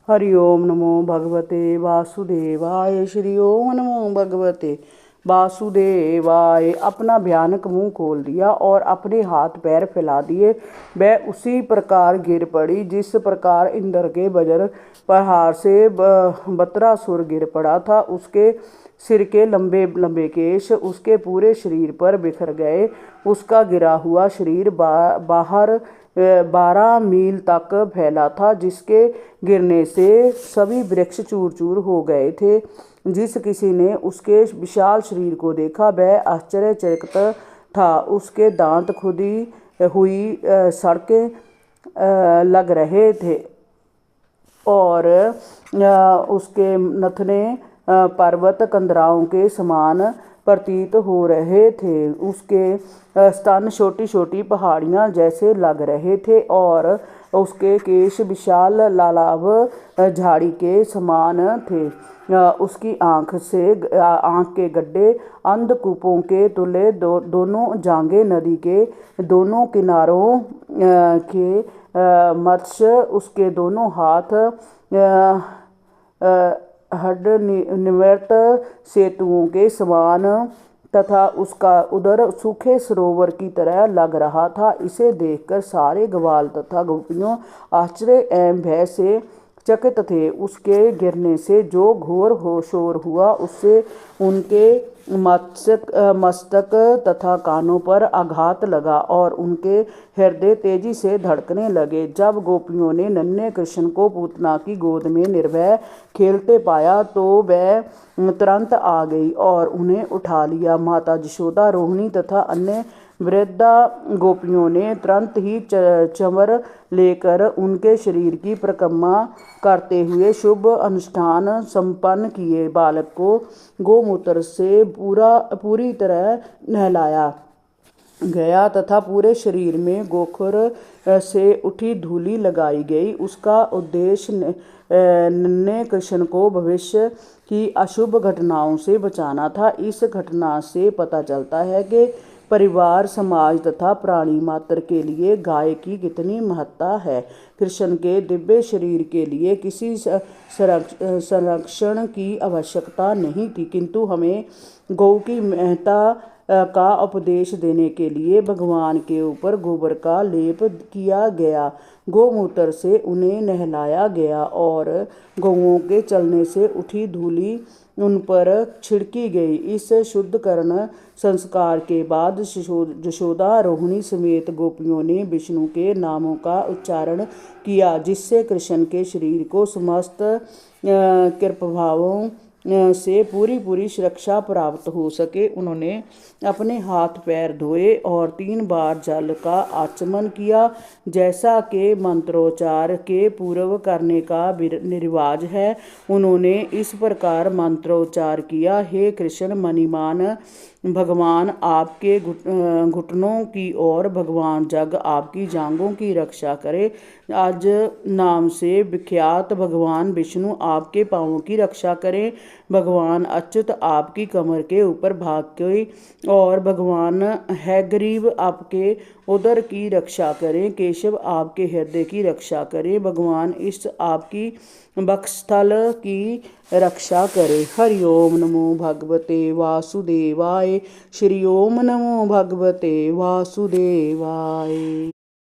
हरि ओम नमो भगवते वासुदेवाय। श्री ओम नमो भगवते वासुदेवाय। अपना भयानक मुंह खोल दिया और अपने हाथ पैर फैला दिए। वह उसी प्रकार गिर पड़ी जिस प्रकार इंद्र के वज्र प्रहार से बत्रासुर गिर पड़ा था। उसके सिर के लंबे लंबे केश उसके पूरे शरीर पर बिखर गए। उसका गिरा हुआ शरीर बाहर 12 मील तक फैला था, जिसके गिरने से सभी वृक्ष चूर चूर हो गए थे। जिस किसी ने उसके विशाल शरीर को देखा वह आश्चर्यचकित था। उसके दांत खुदी हुई सड़कें लग रहे थे और उसके नथने पर्वत कंदराओं के समान प्रतीत हो रहे थे। उसके स्तन छोटी छोटी पहाड़ियाँ जैसे लग रहे थे और उसके केश विशाल लालाभ झाड़ी के समान थे। उसकी आँख के गड्ढे अंधकूपों के तुल्य दोनों जांघें नदी के दोनों किनारों के मत्स्य उसके दोनों हाथ निर्मित सेतुओं के समान तथा उसका उदर सूखे सरोवर की तरह लग रहा था। इसे देखकर सारे ग्वाल तथा गोपियों आश्चर्य एवं भय से चकित थे। उसके गिरने से जो घोर शोर हुआ उससे उनके मस्तक तथा कानों पर आघात लगा और उनके हृदय तेजी से धड़कने लगे। जब गोपियों ने नन्हे कृष्ण को पूतना की गोद में निर्भय खेलते पाया तो वह तुरंत आ गई और उन्हें उठा लिया। माता यशोदा, रोहिणी तथा अन्य वृद्धा गोपियों ने तुरंत ही चंवर लेकर उनके शरीर की परिक्रमा करते हुए शुभ अनुष्ठान संपन्न किए। बालक को गोमूत्र से पूरी तरह नहलाया गया तथा पूरे शरीर में गोखर से उठी धूली लगाई गई। उसका उद्देश्य नन्हे कृष्ण को भविष्य की अशुभ घटनाओं से बचाना था। इस घटना से पता चलता है कि परिवार, समाज तथा प्राणी मात्र के लिए गाय की कितनी महत्ता है। कृष्ण के दिव्य शरीर के लिए किसी संरक्षण की आवश्यकता नहीं थी, किंतु हमें गौ की महत्ता का उपदेश देने के लिए भगवान के ऊपर गोबर का लेप किया गया। गोमूत्र से उन्हें नहलाया गया और गौओं के चलने से उठी धूली उन पर छिड़की गई। इस शुद्धिकरण संस्कार के बाद यशोदा, रोहिणी समेत गोपियों ने विष्णु के नामों का उच्चारण किया, जिससे कृष्ण के शरीर को समस्त कृपाभावों से पूरी सुरक्षा प्राप्त हो सके। उन्होंने अपने हाथ पैर धोए और 3 बार जल का आचमन किया, जैसा कि मंत्रोच्चार के पूर्व करने का रिवाज है। उन्होंने इस प्रकार मंत्रोच्चार किया, हे कृष्ण मणिमान, भगवान आपके घुटनों की और भगवान जग आपकी जांघों की रक्षा करे। आज नाम से विख्यात भगवान विष्णु आपके पांवों की रक्षा करें। भगवान अच्युत आपकी कमर के ऊपर भाग की और भगवान हैग्रीव आपके उदर की रक्षा करें। केशव आपके हृदय की रक्षा करें। भगवान इस आपकी वक्षस्थल की रक्षा करें। हरि ओम नमो भगवते वासुदेवाय। श्री ओम नमो भगवते वासुदेवाय।